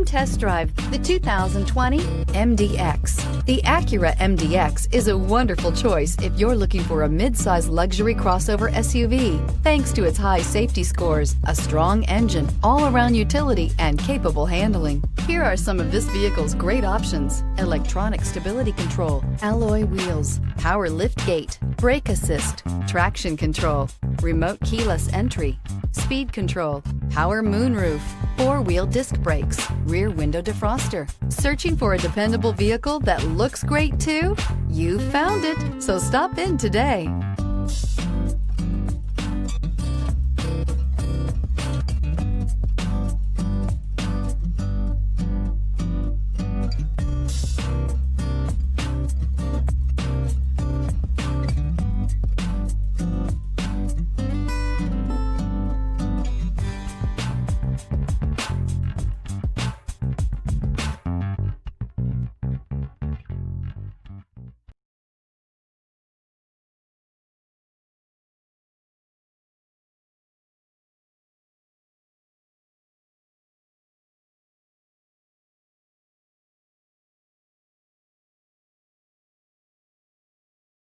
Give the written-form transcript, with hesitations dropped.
Come test drive the 2020 MDX. The Acura MDX is a wonderful choice if you're looking for a mid-size luxury crossover SUV. Thanks to its high safety scores, a strong engine, all-around utility, and capable handling. Here are some of this vehicle's great options: electronic stability control, alloy wheels, power lift gate, brake assist, traction control, remote keyless entry, speed control, power moonroof, four-wheel disc brakes, rear window defroster. Searching for a dependable vehicle that looks great too? You found it, so stop in today.